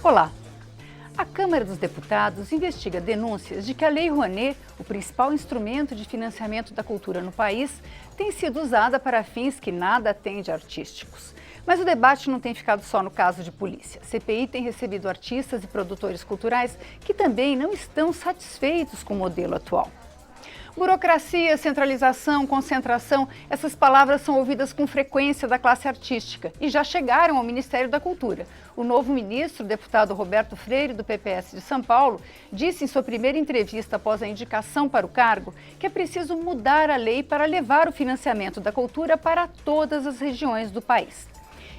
Olá! A Câmara dos Deputados investiga denúncias de que a Lei Rouanet, o principal instrumento de financiamento da cultura no país, tem sido usada para fins que nada têm de artísticos. Mas o debate não tem ficado só no caso de polícia. A CPI tem recebido artistas e produtores culturais que também não estão satisfeitos com o modelo atual. Burocracia, centralização, concentração, essas palavras são ouvidas com frequência da classe artística e já chegaram ao Ministério da Cultura. O novo ministro, o deputado Roberto Freire, do PPS de São Paulo, disse em sua primeira entrevista após a indicação para o cargo que é preciso mudar a lei para levar o financiamento da cultura para todas as regiões do país.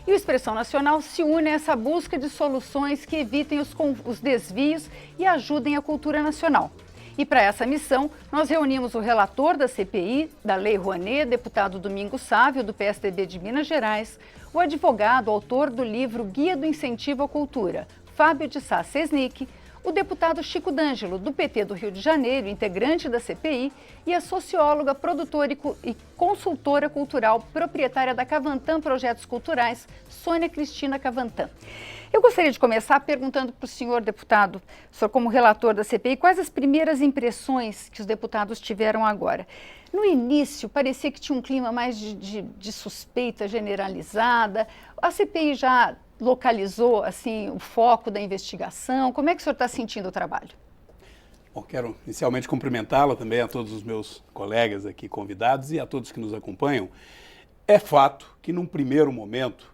E o Expressão Nacional se une a essa busca de soluções que evitem os desvios e ajudem a cultura nacional. E para essa missão, nós reunimos o relator da CPI, da Lei Rouanet, deputado Domingos Sávio, do PSDB de Minas Gerais, o advogado, autor do livro Guia do Incentivo à Cultura, Fábio de Sá Sesnick, o deputado Chico D'Angelo, do PT do Rio de Janeiro, integrante da CPI, e a socióloga, produtora e consultora cultural, proprietária da Cavantan Projetos Culturais, Sônia Cristina Cavantan. Eu gostaria de começar perguntando para o senhor deputado, o senhor como relator da CPI, quais as primeiras impressões que os deputados tiveram agora? No início, parecia que tinha um clima mais de suspeita generalizada. A CPI já localizou assim, o foco da investigação? Como é que o senhor está sentindo o trabalho? Bom, quero inicialmente cumprimentá-la também, a todos os meus colegas aqui convidados e a todos que nos acompanham. É fato que num primeiro momento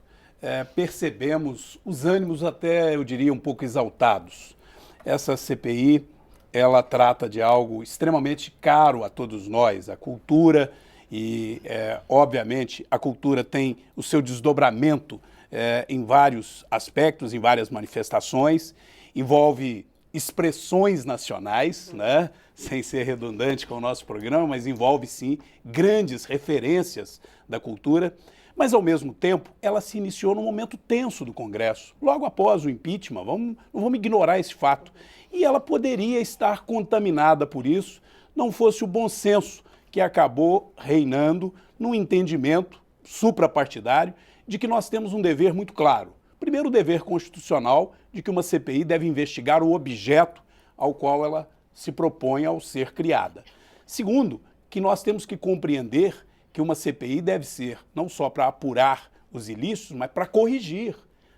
percebemos os ânimos até, eu diria, um pouco exaltados. Essa CPI, ela trata de algo extremamente caro a todos nós, a cultura, e obviamente a cultura tem o seu desdobramento em vários aspectos, em várias manifestações, envolve expressões nacionais, né? Sem ser redundante com o nosso programa, mas envolve sim grandes referências da cultura, mas ao mesmo tempo ela se iniciou num momento tenso do Congresso, logo após o impeachment, não vamos ignorar esse fato, e ela poderia estar contaminada por isso, não fosse o bom senso que acabou reinando no entendimento suprapartidário de que nós temos um dever muito claro. Primeiro, o dever constitucional de que uma CPI deve investigar o objeto ao qual ela se propõe ao ser criada. Segundo, que nós temos que compreender que uma CPI deve ser não só para apurar os ilícitos, mas para corrigir,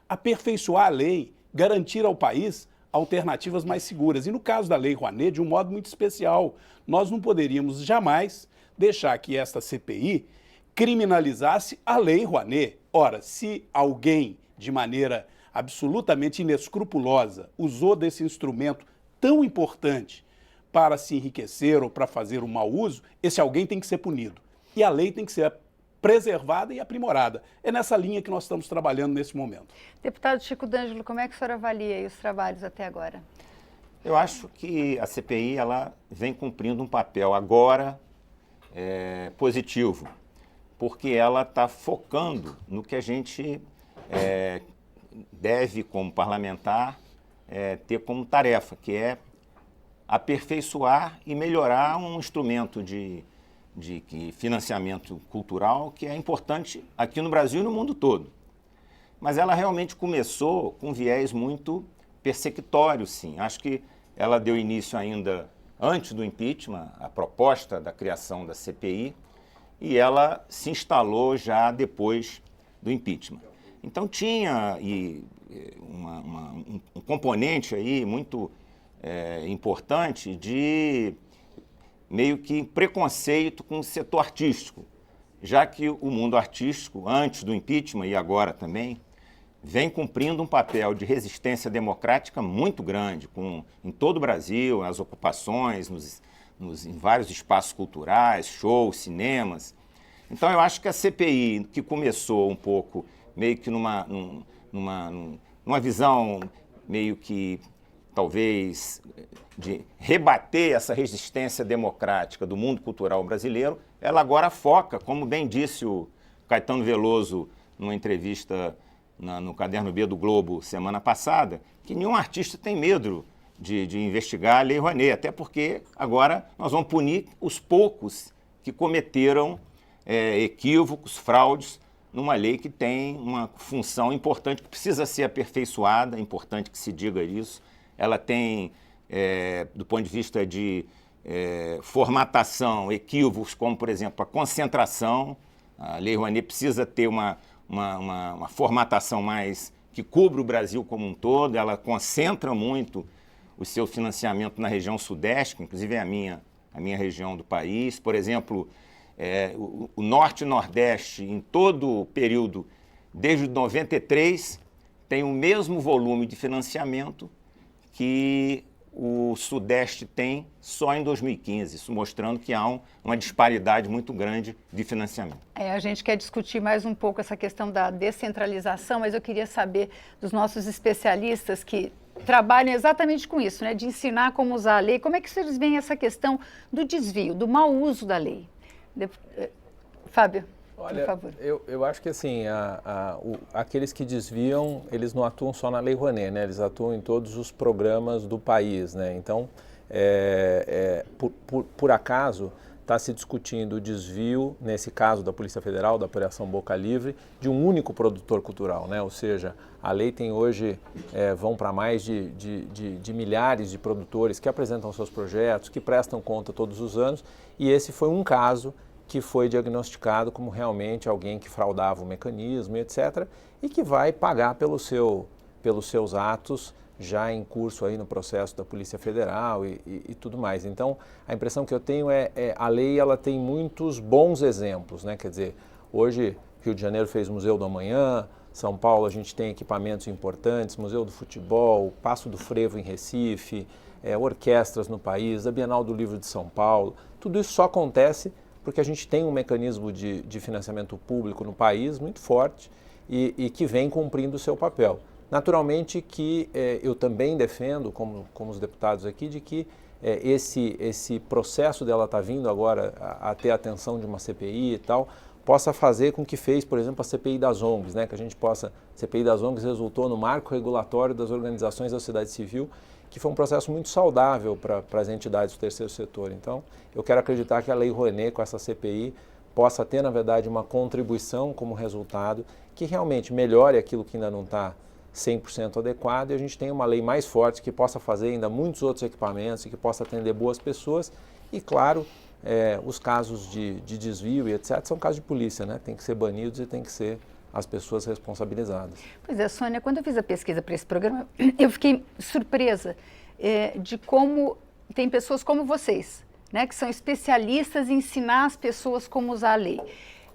aperfeiçoar a lei, garantir ao país alternativas mais seguras. E no caso da Lei Rouanet, de um modo muito especial, nós não poderíamos jamais deixar que esta CPI criminalizasse a Lei Rouanet. Ora, se alguém, de maneira absolutamente inescrupulosa, usou desse instrumento tão importante para se enriquecer ou para fazer um mau uso, esse alguém tem que ser punido. E a lei tem que ser preservada e aprimorada. É nessa linha que nós estamos trabalhando nesse momento. Deputado Chico D'Angelo, como é que o senhor avalia os trabalhos até agora? Eu acho que a CPI ela vem cumprindo um papel agora positivo, porque ela está focando no que a gente deve, como parlamentar, ter como tarefa, que é aperfeiçoar e melhorar um instrumento de financiamento cultural que é importante aqui no Brasil e no mundo todo. Mas ela realmente começou com um viés muito persecutório, sim. Acho que ela deu início ainda antes do impeachment, a proposta da criação da CPI, e ela se instalou já depois do impeachment. Então tinha um componente aí muito importante de meio que preconceito com o setor artístico, já que o mundo artístico, antes do impeachment e agora também, vem cumprindo um papel de resistência democrática muito grande, em todo o Brasil, nas ocupações, em vários espaços culturais, shows, cinemas. Então eu acho que a CPI, que começou um pouco meio que numa visão meio que talvez de rebater essa resistência democrática do mundo cultural brasileiro, ela agora foca, como bem disse o Caetano Veloso numa entrevista no Caderno B do Globo semana passada, que nenhum artista tem medo de investigar a Lei Rouanet, até porque agora nós vamos punir os poucos que cometeram equívocos, fraudes numa lei que tem uma função importante, que precisa ser aperfeiçoada, é importante que se diga isso. Ela tem, do ponto de vista de formatação, equívocos, como, por exemplo, a concentração. A Lei Rouanet precisa ter uma formatação mais que cubra o Brasil como um todo. Ela concentra muito o seu financiamento na região sudeste, que inclusive é a minha região do país. Por exemplo, o norte e nordeste, em todo o período, desde 93, tem o mesmo volume de financiamento que o Sudeste tem só em 2015, isso mostrando que há uma disparidade muito grande de financiamento. A gente quer discutir mais um pouco essa questão da descentralização, mas eu queria saber dos nossos especialistas que trabalham exatamente com isso, né, de ensinar como usar a lei. Como é que vocês veem essa questão do desvio, do mau uso da lei? Fábio, olha, por favor. Eu acho que assim, aqueles que desviam, eles não atuam só na Lei Rouanet, né? Eles atuam em todos os programas do país, né? Então, por acaso, está se discutindo o desvio, nesse caso da Polícia Federal, da Operação Boca Livre, de um único produtor cultural, né? Ou seja, a lei tem hoje, vão para mais de milhares de produtores que apresentam seus projetos, que prestam conta todos os anos, e esse foi um caso que foi diagnosticado como realmente alguém que fraudava o mecanismo, etc., e que vai pagar pelos seus atos já em curso aí no processo da Polícia Federal e tudo mais. Então, a impressão que eu tenho a lei ela tem muitos bons exemplos, né? Quer dizer, hoje Rio de Janeiro fez Museu do Amanhã, São Paulo a gente tem equipamentos importantes, Museu do Futebol, Passo do Frevo em Recife, orquestras no país, a Bienal do Livro de São Paulo. Tudo isso só acontece porque a gente tem um mecanismo de financiamento público no país muito forte e que vem cumprindo o seu papel. Naturalmente que eu também defendo, como os deputados aqui, de que esse processo dela estar vindo agora a ter a atenção de uma CPI e tal, possa fazer com que fez, por exemplo, a CPI das ONGs, né? Que a gente possa... A CPI das ONGs resultou no marco regulatório das organizações da sociedade civil, que foi um processo muito saudável para as entidades do terceiro setor. Então, eu quero acreditar que a Lei Rouanet, com essa CPI, possa ter, na verdade, uma contribuição como resultado que realmente melhore aquilo que ainda não está 100% adequado e a gente tenha uma lei mais forte que possa fazer ainda muitos outros equipamentos e que possa atender boas pessoas. E, claro, os casos de desvio e etc. são casos de polícia, né? Tem que ser banidos e tem que ser as pessoas responsabilizadas. Pois é, Sônia, quando eu fiz a pesquisa para esse programa, eu fiquei surpresa de como tem pessoas como vocês, né, que são especialistas em ensinar as pessoas como usar a lei.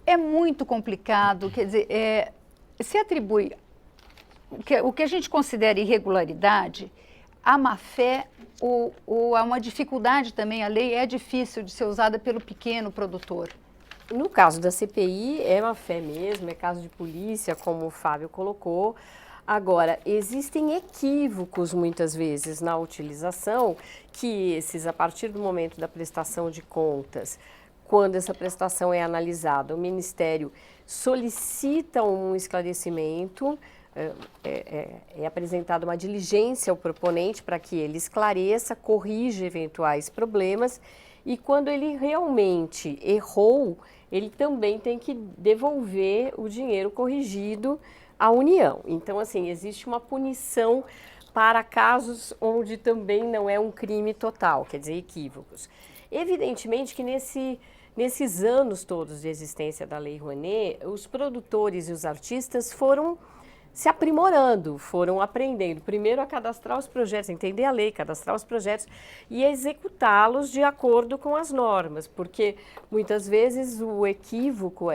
É muito complicado, quer dizer, se atribui o que a gente considera irregularidade à má-fé ou a uma dificuldade também. A lei é difícil de ser usada pelo pequeno produtor. No caso da CPI, é má fé mesmo, é caso de polícia, como o Fábio colocou. Agora, existem equívocos muitas vezes na utilização, que esses, a partir do momento da prestação de contas, quando essa prestação é analisada, o Ministério solicita um esclarecimento, é apresentada uma diligência ao proponente para que ele esclareça, corrija eventuais problemas, e quando ele realmente errou, ele também tem que devolver o dinheiro corrigido à União. Então, assim, existe uma punição para casos onde também não é um crime total, quer dizer, equívocos. Evidentemente que nesses anos todos de existência da Lei Rouanet, os produtores e os artistas foram se aprimorando, foram aprendendo, primeiro a cadastrar os projetos, entender a lei, cadastrar os projetos e executá-los de acordo com as normas, porque muitas vezes o equívoco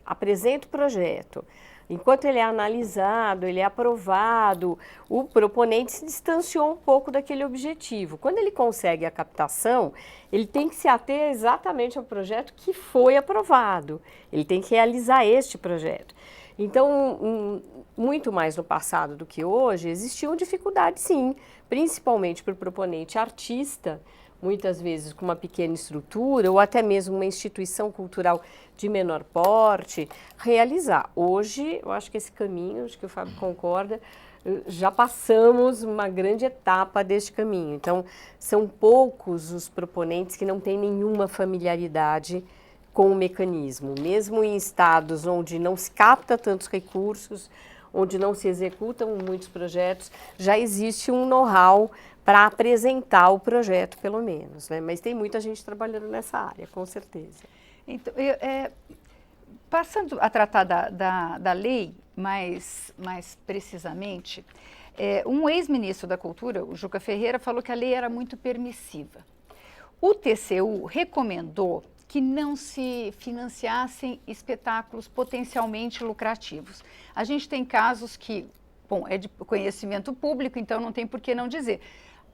apresenta o projeto, enquanto ele é analisado, ele é aprovado, o proponente se distanciou um pouco daquele objetivo. Quando ele consegue a captação, ele tem que se ater exatamente ao projeto que foi aprovado, ele tem que realizar este projeto. Então, muito mais no passado do que hoje, existiam dificuldades sim, principalmente para o proponente artista, muitas vezes com uma pequena estrutura ou até mesmo uma instituição cultural de menor porte, realizar. Hoje, eu acho que esse caminho, acho que o Fábio concorda, já passamos uma grande etapa deste caminho. Então, são poucos os proponentes que não têm nenhuma familiaridade com o mecanismo, mesmo em estados onde não se capta tantos recursos, onde não se executam muitos projetos, já existe um know-how para apresentar o projeto, pelo menos, né? Mas tem muita gente trabalhando nessa área, com certeza. Então, passando a tratar da lei mais precisamente, um ex-ministro da Cultura, o Juca Ferreira, falou que a lei era muito permissiva. O TCU recomendou que não se financiassem espetáculos potencialmente lucrativos. A gente tem casos que, bom, é de conhecimento público, então não tem por que não dizer.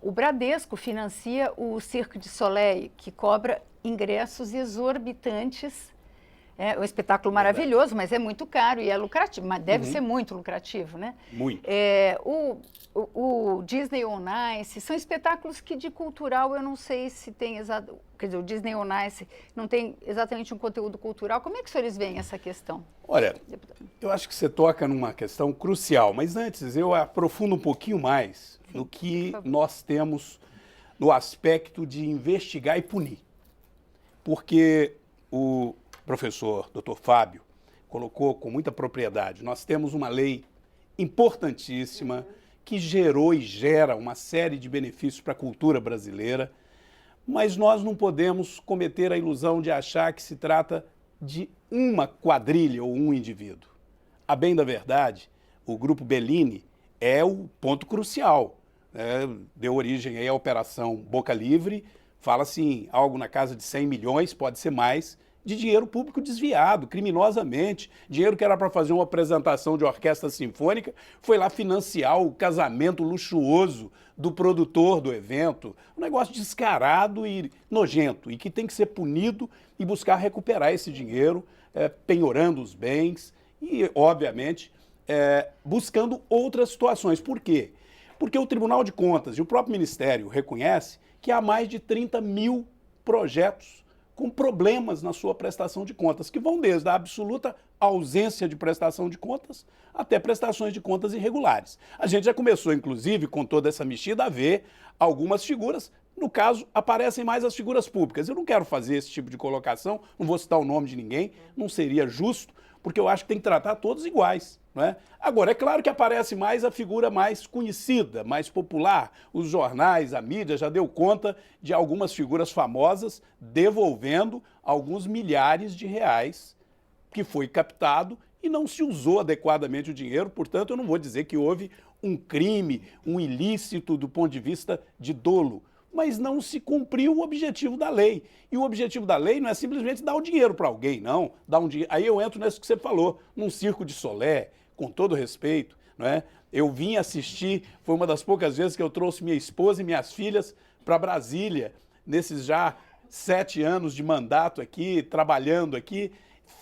O Bradesco financia o Cirque du Soleil, que cobra ingressos exorbitantes. É um espetáculo maravilhoso, mas é muito caro e é lucrativo, mas deve ser muito lucrativo, né? Muito. O Disney on Ice, são espetáculos que de cultural eu não sei se tem quer dizer, o Disney on Ice não tem exatamente um conteúdo cultural. Como é que os senhores veem essa questão? Olha, eu acho que você toca numa questão crucial, mas antes eu aprofundo um pouquinho mais no que nós temos no aspecto de investigar e punir. Porque o professor Dr. Fábio colocou com muita propriedade, nós temos uma lei importantíssima que gerou e gera uma série de benefícios para a cultura brasileira, mas nós não podemos cometer a ilusão de achar que se trata de uma quadrilha ou um indivíduo. A bem da verdade, o Grupo Bellini é o ponto crucial. Deu origem aí à Operação Boca Livre, fala-se em algo na casa de 100 milhões, pode ser mais, de dinheiro público desviado, criminosamente. Dinheiro que era para fazer uma apresentação de orquestra sinfônica, foi lá financiar o casamento luxuoso do produtor do evento. Um negócio descarado e nojento, e que tem que ser punido e buscar recuperar esse dinheiro, penhorando os bens e, obviamente, buscando outras situações. Por quê? Porque o Tribunal de Contas e o próprio Ministério reconhece que há mais de 30 mil projetos com problemas na sua prestação de contas, que vão desde a absoluta ausência de prestação de contas até prestações de contas irregulares. A gente já começou, inclusive, com toda essa mexida, a ver algumas figuras. No caso, aparecem mais as figuras públicas. Eu não quero fazer esse tipo de colocação, não vou citar o nome de ninguém, não seria justo, porque eu acho que tem que tratar todos iguais. Não é? Agora, é claro que aparece mais a figura mais conhecida, mais popular. Os jornais, a mídia já deu conta de algumas figuras famosas devolvendo alguns milhares de reais que foi captado e não se usou adequadamente o dinheiro. Portanto, eu não vou dizer que houve um crime, um ilícito do ponto de vista de dolo, mas não se cumpriu o objetivo da lei. E o objetivo da lei não é simplesmente dar o dinheiro para alguém, não. Dar um dinheiro. Aí eu entro nisso que você falou, num Circo de Solé, com todo respeito, não é? Eu vim assistir, foi uma das poucas vezes que eu trouxe minha esposa e minhas filhas para Brasília, nesses já 7 anos de mandato aqui, trabalhando aqui.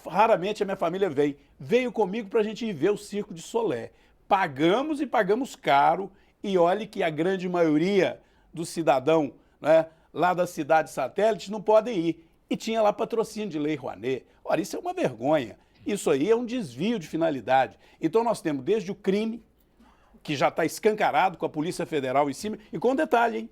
Raramente a minha família veio. Veio comigo para a gente ir ver o Circo de Solé. Pagamos e pagamos caro, e olhe que a grande maioria do cidadão, né, lá das cidades satélites não podem ir. E tinha lá patrocínio de Lei Rouanet. Ora, isso é uma vergonha. Isso aí é um desvio de finalidade. Então nós temos desde o crime, que já está escancarado com a Polícia Federal em cima, e com um detalhe, hein?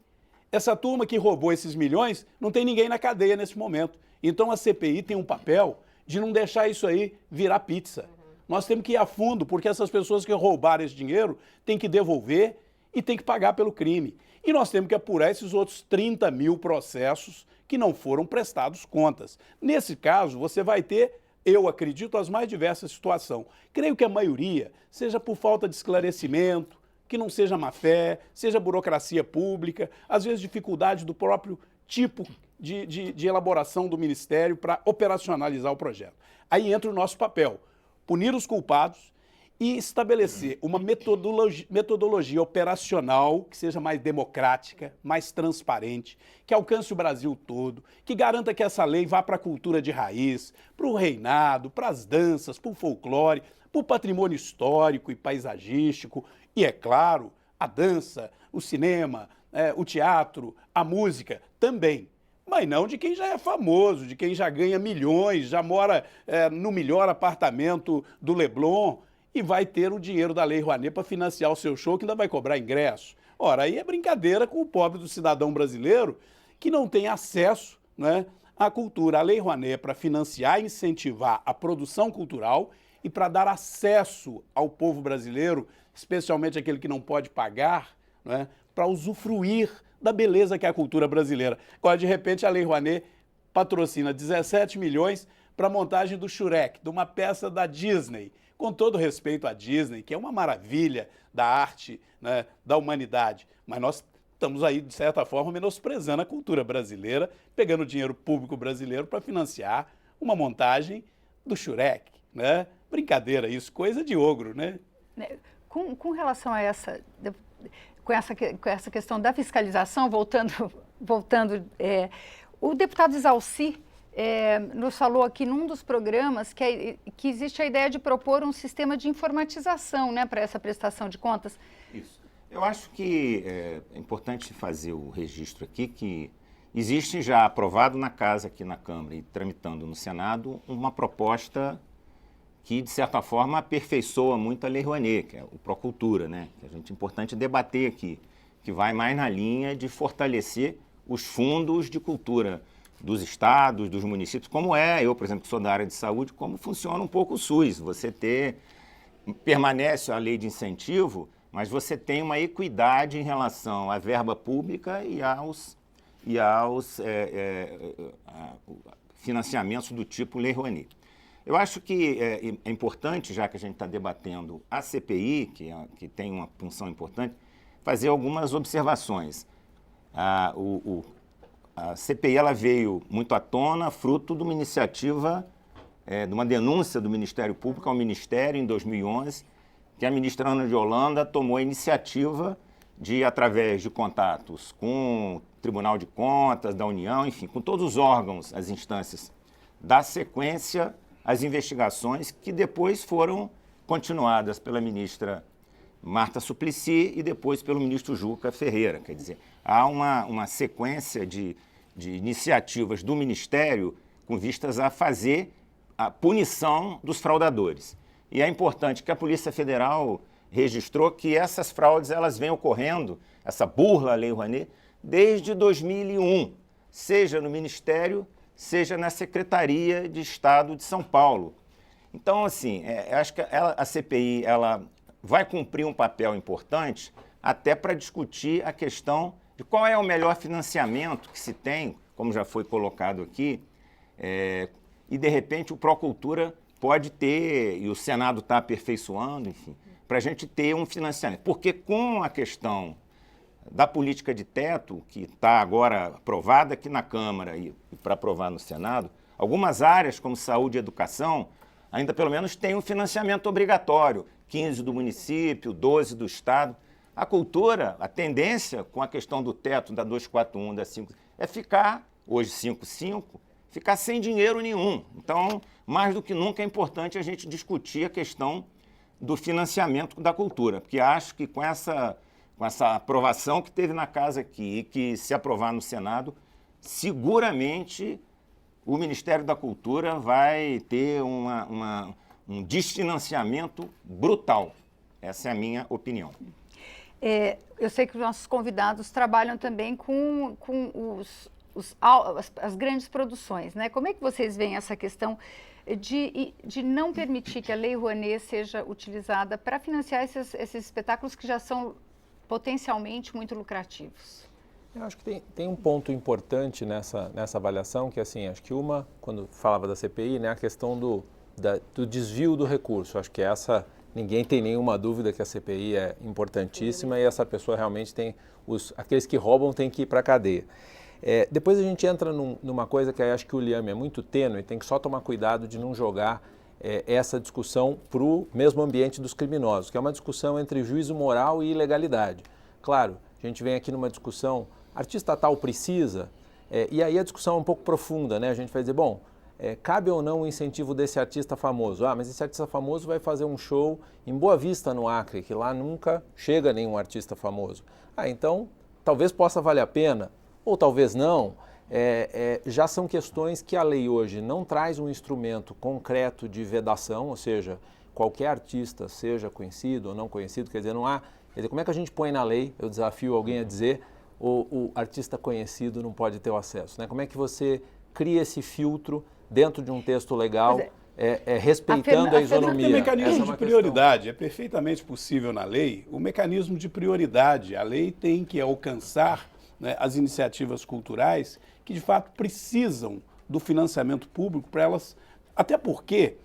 Essa turma que roubou esses milhões, não tem ninguém na cadeia nesse momento. Então a CPI tem um papel de não deixar isso aí virar pizza. Nós temos que ir a fundo, porque essas pessoas que roubaram esse dinheiro têm que devolver e têm que pagar pelo crime. E nós temos que apurar esses outros 30 mil processos que não foram prestados contas. Nesse caso, você vai ter, eu acredito, as mais diversas situações. Creio que a maioria seja por falta de esclarecimento, que não seja má-fé, seja burocracia pública, às vezes dificuldade do próprio tipo de elaboração do Ministério para operacionalizar o projeto. Aí entra o nosso papel, punir os culpados e estabelecer uma metodologia operacional que seja mais democrática, mais transparente, que alcance o Brasil todo, que garanta que essa lei vá para a cultura de raiz, para o reinado, para as danças, para o folclore, para o patrimônio histórico e paisagístico, e, é claro, a dança, o cinema, o teatro, a música também. Mas não de quem já é famoso, de quem já ganha milhões, já mora no melhor apartamento do Leblon, e vai ter o dinheiro da Lei Rouanet para financiar o seu show, que ainda vai cobrar ingresso. Ora, aí é brincadeira com o pobre do cidadão brasileiro que não tem acesso, né, a cultura, a Lei Rouanet, para financiar e incentivar a produção cultural e para dar acesso ao povo brasileiro, especialmente aquele que não pode pagar, né, para usufruir da beleza que é a cultura brasileira. Agora, de repente, a Lei Rouanet patrocina 17 milhões para a montagem do Shrek, de uma peça da Disney, com todo respeito à Disney, que é uma maravilha da arte, né, da humanidade, mas nós estamos aí, de certa forma, menosprezando a cultura brasileira, pegando o dinheiro público brasileiro para financiar uma montagem do Shrek, né? Brincadeira isso, coisa de ogro, né? Com relação a com essa questão da fiscalização, voltando, o deputado Isalci nos falou aqui num dos programas que existe a ideia de propor um sistema de informatização, né, para essa prestação de contas. Isso. Eu acho que é importante fazer o registro aqui que existe já aprovado na casa, aqui na Câmara e tramitando no Senado, uma proposta que, de certa forma, aperfeiçoa muito a Lei Rouanet, que é o Procultura, né? Que é importante debater aqui, que vai mais na linha de fortalecer os fundos de cultura dos estados, dos municípios, como eu, por exemplo, que sou da área de saúde, como funciona um pouco o SUS. Você permanece a lei de incentivo, mas você tem uma equidade em relação à verba pública e aos financiamentos do tipo Lei Rouanet. Eu acho que é importante, já que a gente está debatendo a CPI, que tem uma função importante, fazer algumas observações. A CPI ela veio muito à tona, fruto de uma iniciativa, de uma denúncia do Ministério Público ao Ministério em 2011, que a ministra Ana de Holanda tomou a iniciativa de, através de contatos com o Tribunal de Contas, da União, enfim, com todos os órgãos, as instâncias, dar sequência às investigações que depois foram continuadas pela ministra Marta Suplicy e depois pelo ministro Juca Ferreira. Quer dizer, há uma sequência de iniciativas do Ministério com vistas a fazer a punição dos fraudadores. E é importante que a Polícia Federal registrou que essas fraudes elas vêm ocorrendo, essa burla à Lei Rouanet, desde 2001, seja no Ministério, seja na Secretaria de Estado de São Paulo. Então, assim, acho que a CPI ela vai cumprir um papel importante até para discutir a questão de qual é o melhor financiamento que se tem, como já foi colocado aqui, e, de repente, o Procultura pode ter, e o Senado está aperfeiçoando, enfim, para a gente ter um financiamento. Porque com a questão da política de teto, que está agora aprovada aqui na Câmara e para aprovar no Senado, algumas áreas, como saúde e educação, ainda pelo menos tem um financiamento obrigatório, 15 do município, 12 do Estado. A cultura, a tendência com a questão do teto da 241, da 5, é ficar, hoje 5,5, ficar sem dinheiro nenhum. Então, mais do que nunca é importante a gente discutir a questão do financiamento da cultura, porque acho que com essa aprovação que teve na casa aqui e que se aprovar no Senado, seguramente o Ministério da Cultura vai ter um desfinanciamento brutal. Essa é a minha opinião. Eu sei que os nossos convidados trabalham também com as grandes produções, né? Como é que vocês veem essa questão de não permitir que a Lei Rouanet seja utilizada para financiar esses espetáculos que já são potencialmente muito lucrativos? Eu acho que tem um ponto importante nessa avaliação, que assim, acho que quando falava da CPI, né, a questão do desvio do recurso. Acho que ninguém tem nenhuma dúvida que a CPI é importantíssima e essa pessoa realmente aqueles que roubam têm que ir para a cadeia. Depois a gente entra numa coisa que eu acho que o liame é muito tênue, tem que só tomar cuidado de não jogar essa discussão para o mesmo ambiente dos criminosos, que é uma discussão entre juízo moral e ilegalidade. Claro, a gente vem aqui numa discussão, artista tal precisa, e aí a discussão é um pouco profunda, né? A gente vai dizer, bom, cabe ou não o incentivo desse artista famoso? Mas esse artista famoso vai fazer um show em Boa Vista, no Acre, que lá nunca chega nenhum artista famoso. Então, talvez possa valer a pena, ou talvez não. Já são questões que a lei hoje não traz um instrumento concreto de vedação, ou seja, qualquer artista, seja conhecido ou não conhecido, quer dizer, não há... Quer dizer, como é que a gente põe na lei, eu desafio alguém a dizer, o artista conhecido não pode ter o acesso, né? Como é que você cria esse filtro dentro de um texto legal, respeitando a isonomia? Tem mecanismo Essa é de uma prioridade, é perfeitamente possível na lei o mecanismo de prioridade. A lei tem que alcançar, né, as iniciativas culturais que de fato precisam do financiamento público para elas, até porque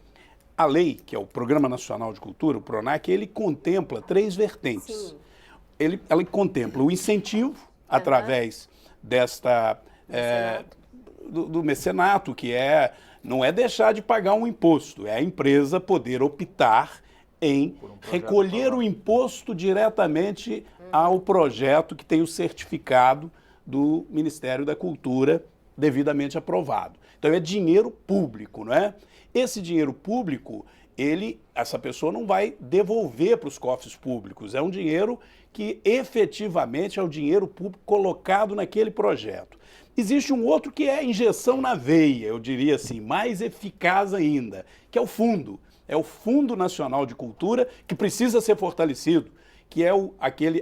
a lei, que é o Programa Nacional de Cultura, o PRONAC, ele contempla 3 vertentes. Ela contempla o incentivo através desta do mecenato, que não é deixar de pagar um imposto, é a empresa poder optar em recolher o imposto diretamente ao projeto que tem o certificado do Ministério da Cultura devidamente aprovado. Então é dinheiro público, não é? Esse dinheiro público, essa pessoa não vai devolver para os cofres públicos, é um dinheiro que efetivamente é o dinheiro público colocado naquele projeto. Existe um outro que é a injeção na veia, eu diria assim, mais eficaz ainda, que é o fundo. É o Fundo Nacional de Cultura, que precisa ser fortalecido, que é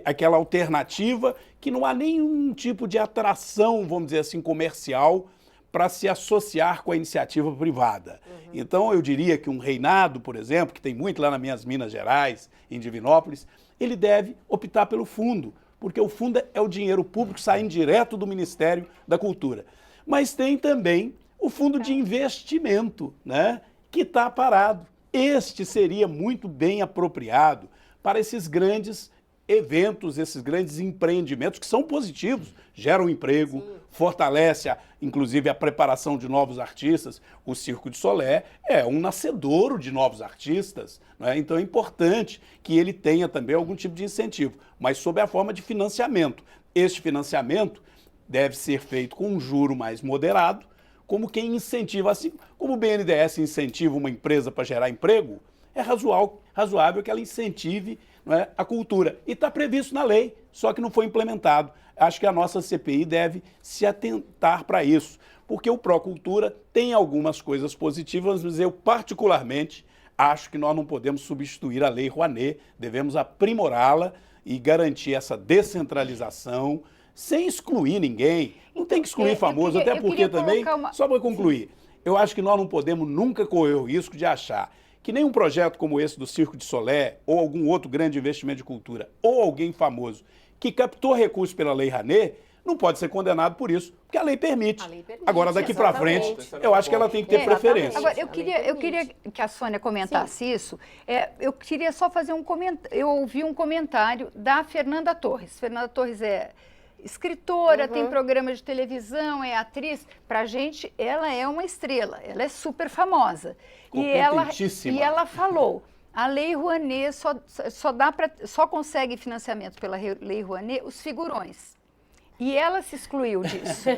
aquela alternativa que não há nenhum tipo de atração, vamos dizer assim, comercial para se associar com a iniciativa privada. Então, eu diria que um reinado, por exemplo, que tem muito lá nas minhas Minas Gerais, em Divinópolis, ele deve optar pelo fundo, porque o fundo é o dinheiro público saindo direto do Ministério da Cultura. Mas tem também o fundo de investimento, né, que está parado. Este seria muito bem apropriado para esses grandes eventos, esses grandes empreendimentos que são positivos, geram emprego, fortalece, inclusive, a preparação de novos artistas. O Circo de Solé é um nascedouro de novos artistas, né? Então é importante que ele tenha também algum tipo de incentivo, mas sob a forma de financiamento. Este financiamento deve ser feito com um juro mais moderado, como quem incentiva, assim como o BNDES incentiva uma empresa para gerar emprego, é razoável que ela incentive, não é, a cultura. E está previsto na lei, só que não foi implementado. Acho que a nossa CPI deve se atentar para isso, porque o Procultura tem algumas coisas positivas, mas eu particularmente acho que nós não podemos substituir a Lei Rouanet, devemos aprimorá-la e garantir essa descentralização, sem excluir ninguém. Não tem que excluir famoso, até porque também, só para concluir, eu acho que nós não podemos nunca correr o risco de achar que nenhum projeto como esse do Circo de Solé, ou algum outro grande investimento de cultura, ou alguém famoso que captou recursos pela Lei Rouanet, não pode ser condenado por isso, porque a lei permite. Agora, daqui para frente, eu acho que ela tem que ter preferência. Agora, eu queria que a Sônia comentasse isso. Eu queria só fazer um comentário. Eu ouvi um comentário da Fernanda Torres. Fernanda Torres é escritora, tem programa de televisão, é atriz. Pra a gente, ela é uma estrela, ela é super famosa. E ela falou, a Lei Rouanet só consegue financiamento pela Lei Rouanet os figurões. E ela se excluiu disso,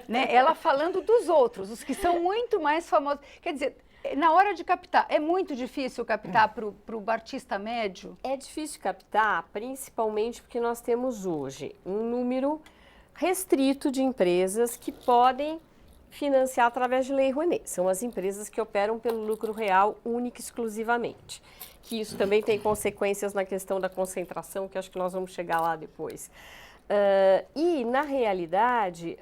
né? Ela falando dos outros, os que são muito mais famosos. Quer dizer, na hora de captar, é muito difícil captar para o artista médio? É difícil captar, principalmente porque nós temos hoje um número restrito de empresas que podem financiar através de Lei Rouanet. São as empresas que operam pelo lucro real único e exclusivamente. Que isso também tem consequências na questão da concentração, que acho que nós vamos chegar lá depois. E, na realidade,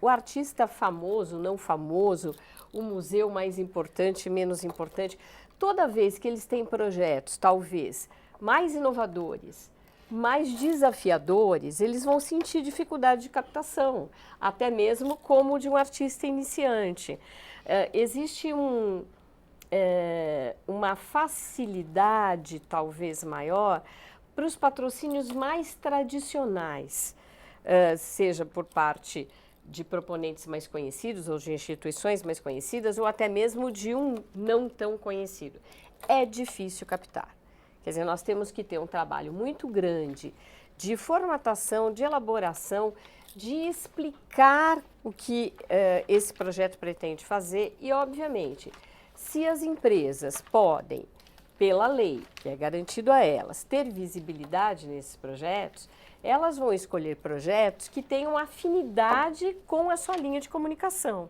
o artista famoso, não famoso, o museu mais importante, menos importante, toda vez que eles têm projetos, talvez, mais inovadores, mais desafiadores, eles vão sentir dificuldade de captação, até mesmo como de um artista iniciante. Existe uma facilidade, talvez, maior para os patrocínios mais tradicionais, seja por parte de proponentes mais conhecidos ou de instituições mais conhecidas ou até mesmo de um não tão conhecido. É difícil captar. Quer dizer, nós temos que ter um trabalho muito grande de formatação, de elaboração, de explicar o que esse projeto pretende fazer e, obviamente, se as empresas podem, pela lei, que é garantido a elas, ter visibilidade nesses projetos, elas vão escolher projetos que tenham afinidade com a sua linha de comunicação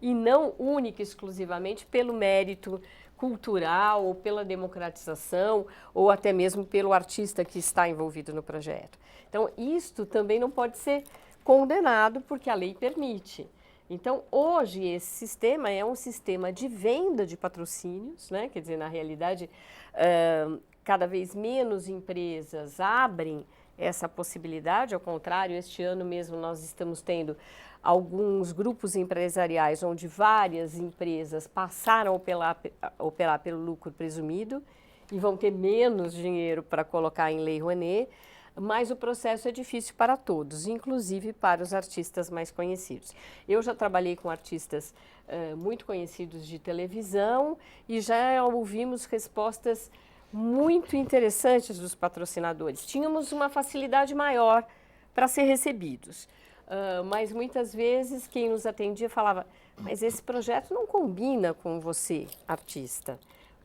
e não única e exclusivamente pelo mérito cultural ou pela democratização ou até mesmo pelo artista que está envolvido no projeto. Então, isto também não pode ser condenado porque a lei permite. Então, hoje, esse sistema é um sistema de venda de patrocínios, né? Quer dizer, na realidade, cada vez menos empresas abrem essa possibilidade. Ao contrário, este ano mesmo nós estamos tendo alguns grupos empresariais onde várias empresas passaram a operar pelo lucro presumido e vão ter menos dinheiro para colocar em Lei Rouanet. Mas o processo é difícil para todos, inclusive para os artistas mais conhecidos. Eu já trabalhei com artistas muito conhecidos de televisão e já ouvimos respostas muito interessantes dos patrocinadores. Tínhamos uma facilidade maior para ser recebidos, mas muitas vezes quem nos atendia falava: mas esse projeto não combina com você, artista.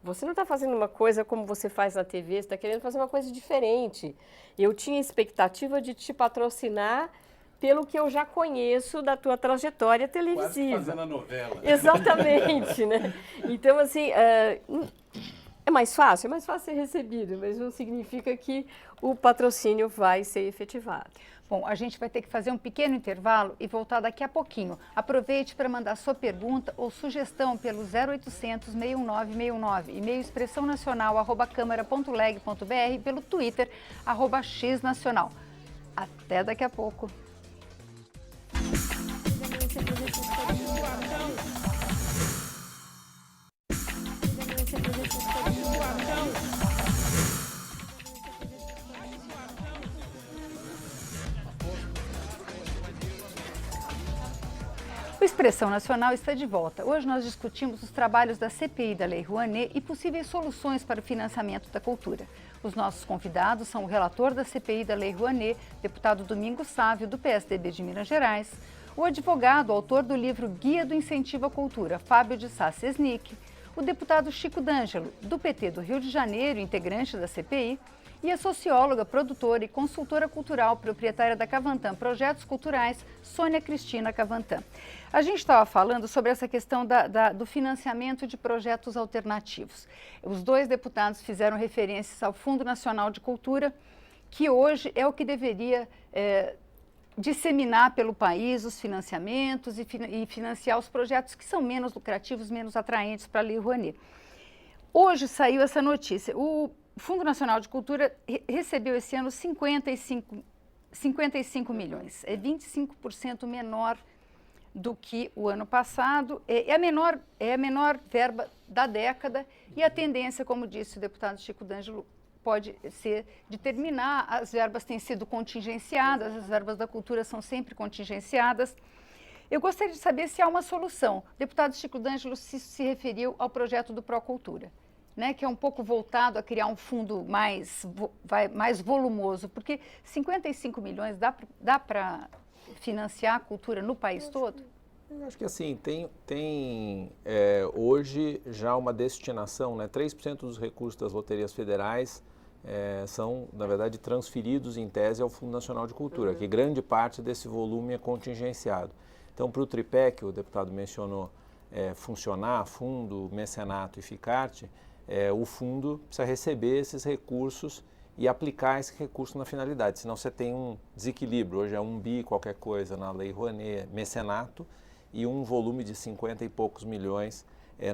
Você não está fazendo uma coisa como você faz na TV, você está querendo fazer uma coisa diferente. Eu tinha expectativa de te patrocinar pelo que eu já conheço da tua trajetória televisiva. Quase fazendo a novela. Exatamente, né? Então, assim, é mais fácil ser recebido, mas não significa que o patrocínio vai ser efetivado. Bom, a gente vai ter que fazer um pequeno intervalo e voltar daqui a pouquinho. Aproveite para mandar sua pergunta ou sugestão pelo 0800 61969, e-mail expressãonacional@câmara.leg.br, pelo Twitter, @xnacional. Até daqui a pouco. O Expressão Nacional está de volta. Hoje nós discutimos os trabalhos da CPI da Lei Rouanet e possíveis soluções para o financiamento da cultura. Os nossos convidados são o relator da CPI da Lei Rouanet, deputado Domingos Sávio, do PSDB de Minas Gerais, o advogado, autor do livro Guia do Incentivo à Cultura, Fábio de Sá Sesnick, o deputado Chico D'Angelo, do PT do Rio de Janeiro, integrante da CPI, e a socióloga, produtora e consultora cultural, proprietária da Cavantan Projetos Culturais, Sônia Cristina Cavantan. A gente estava falando sobre essa questão do financiamento de projetos alternativos. Os dois deputados fizeram referências ao Fundo Nacional de Cultura, que hoje é o que deveria disseminar pelo país os financiamentos e financiar os projetos que são menos lucrativos, menos atraentes para a Lei Rouanet. Hoje saiu essa notícia. O Fundo Nacional de Cultura recebeu esse ano 55 milhões. É 25% menor do que o ano passado. É a menor verba da década e a tendência, como disse o deputado Chico D'Angelo, pode ser de terminar. As verbas têm sido contingenciadas, as verbas da cultura são sempre contingenciadas. Eu gostaria de saber se há uma solução. O deputado Chico D'Angelo se referiu ao projeto do Procultura, né, que é um pouco voltado a criar um fundo mais volumoso, porque 55 milhões dá para financiar a cultura no país todo? Eu acho que assim, tem hoje já uma destinação, né, 3% dos recursos das loterias federais são, na verdade, transferidos em tese ao Fundo Nacional de Cultura, que grande parte desse volume é contingenciado. Então, para o tripé que o deputado mencionou funcionar, fundo, mecenato e Ficarte, o fundo precisa receber esses recursos e aplicar esse recurso na finalidade, senão você tem um desequilíbrio. Hoje é 1 bi qualquer coisa na Lei Rouanet, mecenato, e um volume de 50 e poucos milhões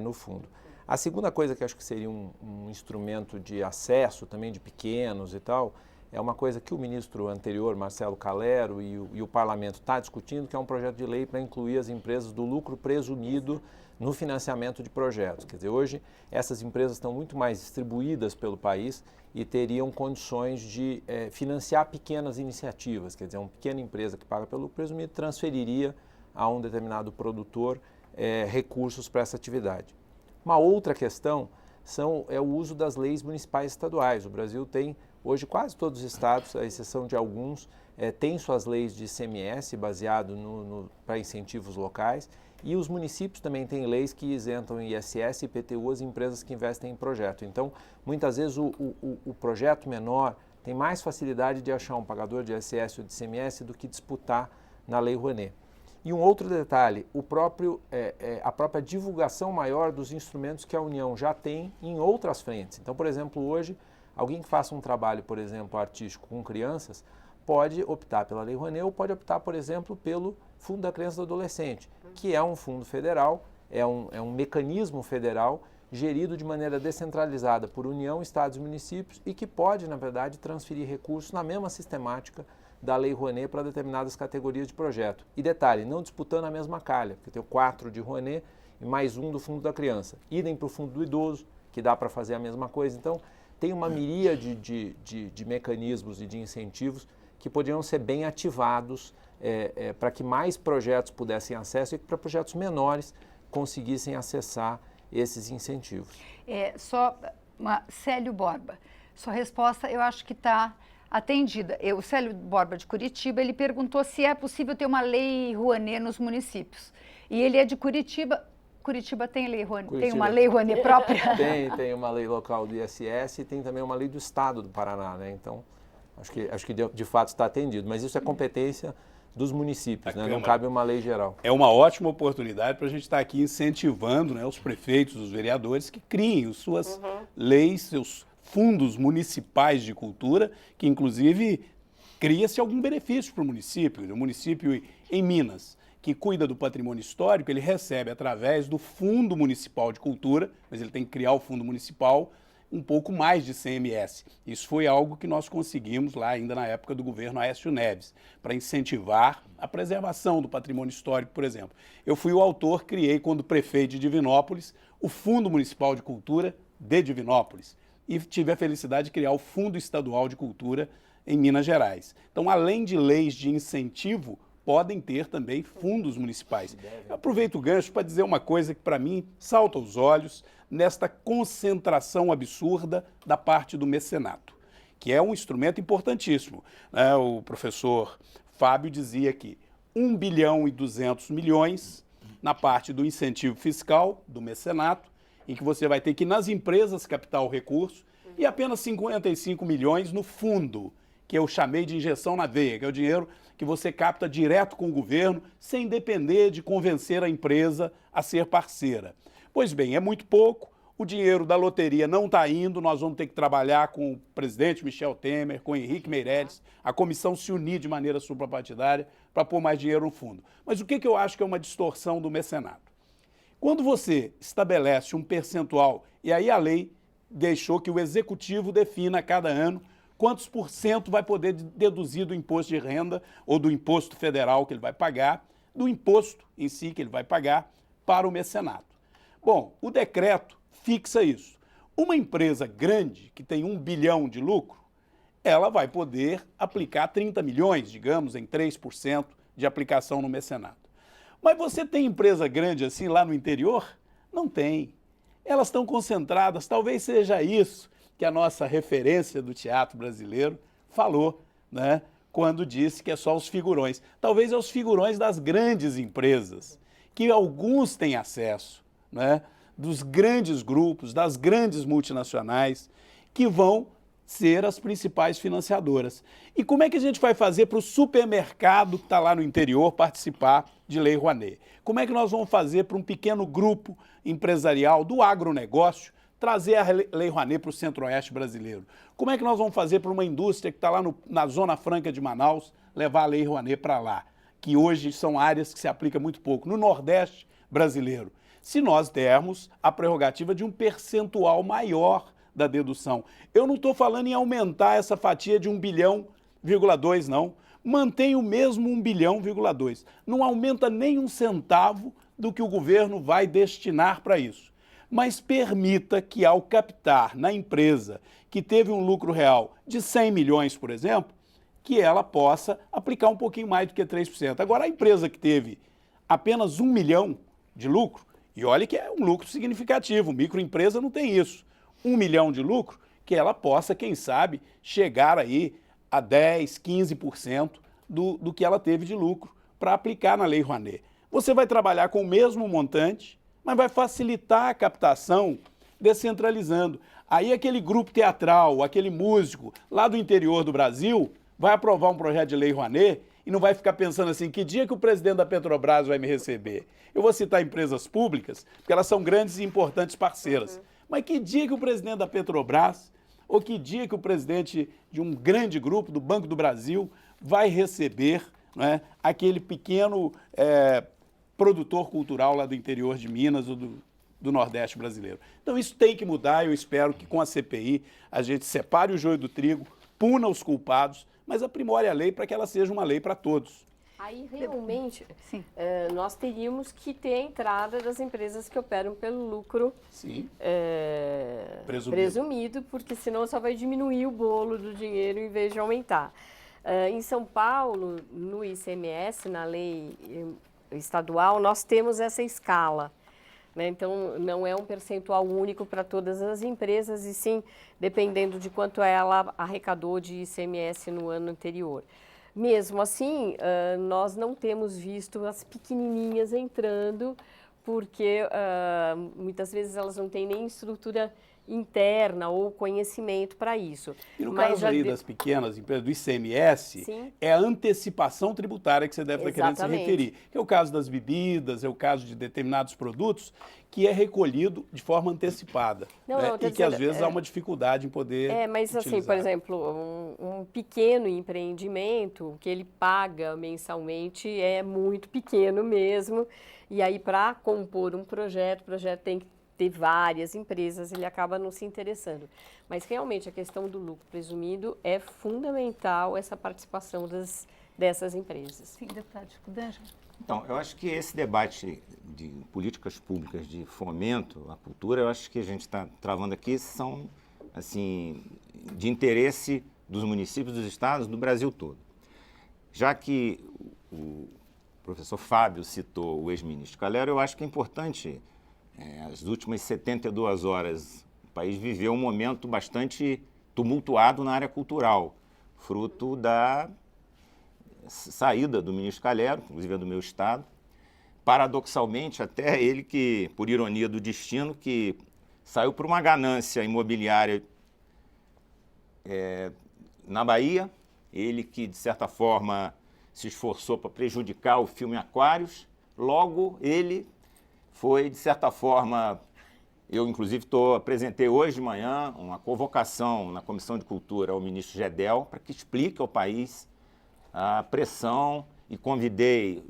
no fundo. A segunda coisa que acho que seria um instrumento de acesso também de pequenos e tal, é uma coisa que o ministro anterior, Marcelo Calero, e o parlamento está discutindo, que é um projeto de lei para incluir as empresas do lucro presumido no financiamento de projetos. Quer dizer, hoje essas empresas estão muito mais distribuídas pelo país e teriam condições de financiar pequenas iniciativas. Quer dizer, uma pequena empresa que paga pelo lucro presumido transferiria a um determinado produtor recursos para essa atividade. Uma outra questão é o uso das leis municipais e estaduais. O Brasil tem, hoje, quase todos os estados, à exceção de alguns, têm suas leis de ICMS baseado para incentivos locais, e os municípios também têm leis que isentam ISS e IPTU as empresas que investem em projeto. Então, muitas vezes o projeto menor tem mais facilidade de achar um pagador de ISS ou de ICMS do que disputar na Lei Rouanet. E um outro detalhe, a própria divulgação maior dos instrumentos que a União já tem em outras frentes. Então, por exemplo, hoje, alguém que faça um trabalho, por exemplo, artístico com crianças, pode optar pela Lei Rouanet ou pode optar, por exemplo, pelo Fundo da Criança e do Adolescente, que é um fundo federal, é um mecanismo federal gerido de maneira descentralizada por União, Estados e municípios e que pode, na verdade, transferir recursos na mesma sistemática da Lei Rouanet para determinadas categorias de projeto. E detalhe, não disputando a mesma calha, porque tem 4 de Rouanet e mais um do Fundo da Criança. Idem para o Fundo do Idoso, que dá para fazer a mesma coisa. Então, tem uma miríade de mecanismos e de incentivos que poderiam ser bem ativados para que mais projetos pudessem acesso e que para projetos menores conseguissem acessar esses incentivos. Célio Borba, sua resposta eu acho que está atendida. O Célio Borba de Curitiba, ele perguntou se é possível ter uma lei Rouanet nos municípios. E ele é de Curitiba. Curitiba tem lei Rouanet, tem uma lei Rouanet própria? Tem uma lei local do ISS e tem também uma lei do Estado do Paraná, né? Então, acho que de fato está atendido. Mas isso é competência dos municípios, né? Não cabe uma lei geral. É uma ótima oportunidade para a gente estar aqui incentivando, né, os prefeitos, os vereadores que criem as suas leis, seus fundos municipais de cultura, que inclusive cria-se algum benefício para o município. O município em Minas, que cuida do patrimônio histórico, ele recebe através do Fundo Municipal de Cultura, mas ele tem que criar o Fundo Municipal, um pouco mais de CMS. Isso foi algo que nós conseguimos lá ainda na época do governo Aécio Neves, para incentivar a preservação do patrimônio histórico, por exemplo. Eu fui o autor, criei, quando prefeito de Divinópolis, o Fundo Municipal de Cultura de Divinópolis. E tive a felicidade de criar o Fundo Estadual de Cultura em Minas Gerais. Então, além de leis de incentivo, podem ter também fundos municipais. Eu aproveito o gancho para dizer uma coisa que, para mim, salta aos olhos nesta concentração absurda da parte do mecenato, que é um instrumento importantíssimo. O professor Fábio dizia que 1 bilhão e 200 milhões na parte do incentivo fiscal do mecenato, em que você vai ter que, nas empresas, captar o recurso, e apenas 55 milhões no fundo, que eu chamei de injeção na veia, que é o dinheiro que você capta direto com o governo, sem depender de convencer a empresa a ser parceira. Pois bem, é muito pouco, o dinheiro da loteria não está indo, nós vamos ter que trabalhar com o presidente Michel Temer, com o Henrique Meirelles, a comissão se unir de maneira suprapartidária para pôr mais dinheiro no fundo. Mas o que eu acho que é uma distorção do mecenato? Quando você estabelece um percentual, e aí a lei deixou que o executivo defina a cada ano quantos por cento vai poder deduzir do imposto de renda ou do imposto federal que ele vai pagar, do imposto em si que ele vai pagar para o mecenato. Bom, o decreto fixa isso. Uma empresa grande que tem 1 bilhão de lucro, ela vai poder aplicar 30 milhões, digamos, em 3% de aplicação no mecenato. Mas você tem empresa grande assim lá no interior? Não tem. Elas estão concentradas, talvez seja isso que a nossa referência do teatro brasileiro falou, né, quando disse que é só os figurões. Talvez é os figurões das grandes empresas, que alguns têm acesso, né, dos grandes grupos, das grandes multinacionais, que vão ser as principais financiadoras. E como é que a gente vai fazer para o supermercado que está lá no interior participar de Lei Rouanet? Como é que nós vamos fazer para um pequeno grupo empresarial do agronegócio trazer a Lei Rouanet para o centro-oeste brasileiro? Como é que nós vamos fazer para uma indústria que está lá na Zona Franca de Manaus levar a Lei Rouanet para lá? Que hoje são áreas que se aplica muito pouco. No Nordeste brasileiro, se nós dermos a prerrogativa de um percentual maior da dedução. Eu não estou falando em aumentar essa fatia de 1,2 bilhão, não. Mantém o mesmo 1,2 bilhão. Não aumenta nem um centavo do que o governo vai destinar para isso. Mas permita que, ao captar na empresa que teve um lucro real de 100 milhões, por exemplo, que ela possa aplicar um pouquinho mais do que 3%. Agora, a empresa que teve apenas 1 milhão de lucro, e olha que é um lucro significativo, microempresa não tem isso, 1 milhão de lucro, que ela possa, quem sabe, chegar aí a 10%, 15% do que ela teve de lucro para aplicar na Lei Rouanet. Você vai trabalhar com o mesmo montante, mas vai facilitar a captação descentralizando. Aí aquele grupo teatral, aquele músico lá do interior do Brasil vai aprovar um projeto de Lei Rouanet e não vai ficar pensando assim, que dia que o presidente da Petrobras vai me receber? Eu vou citar empresas públicas, porque elas são grandes e importantes parceiras. Mas que dia que o presidente da Petrobras, ou que dia que o presidente de um grande grupo, do Banco do Brasil, vai receber, né, aquele pequeno produtor cultural lá do interior de Minas ou do Nordeste brasileiro. Então isso tem que mudar. Eu espero que com a CPI a gente separe o joio do trigo, puna os culpados, mas aprimore a lei para que ela seja uma lei para todos. Aí, realmente, Sim. Nós teríamos que ter a entrada das empresas que operam pelo lucro Sim. presumido, porque senão só vai diminuir o bolo do dinheiro em vez de aumentar. Em São Paulo, no ICMS, na lei estadual, nós temos essa escala. Né? Então, não é um percentual único para todas as empresas, e sim, dependendo de quanto ela arrecadou de ICMS no ano anterior. Mesmo assim, nós não temos visto as pequenininhas entrando, porque muitas vezes elas não têm nem estrutura interna ou conhecimento para isso. E no caso aí das pequenas empresas, do ICMS, Sim. é a antecipação tributária que você deve estar querendo se Exatamente. referir. Que é o caso das bebidas, é o caso de determinados produtos, que é recolhido de forma antecipada. Não, né? não, eu tô E que às dizendo, vezes há uma dificuldade em poder mas assim, utilizar. por exemplo, um pequeno empreendimento que ele paga mensalmente é muito pequeno mesmo, e aí para compor um projeto, o projeto tem que ter várias empresas, ele acaba não se interessando. Mas realmente a questão do lucro presumido é fundamental, essa participação dessas empresas. Sim, deputado Chico D'Angelo. Então, eu acho que esse debate de políticas públicas de fomento à cultura, eu acho que a gente está travando aqui, são, assim, de interesse dos municípios, dos estados, do Brasil todo. Já que o professor Fábio citou o ex-ministro Calero, eu acho que é importante, as últimas 72 horas, o país viveu um momento bastante tumultuado na área cultural, fruto da saída do ministro Calero, inclusive do meu estado, paradoxalmente até ele que, por ironia do destino, que saiu por uma ganância imobiliária na Bahia, ele que de certa forma se esforçou para prejudicar o filme Aquários, logo ele foi de certa forma, eu inclusive apresentei hoje de manhã uma convocação na Comissão de Cultura ao ministro Gedel para que explique ao país a pressão, e convidei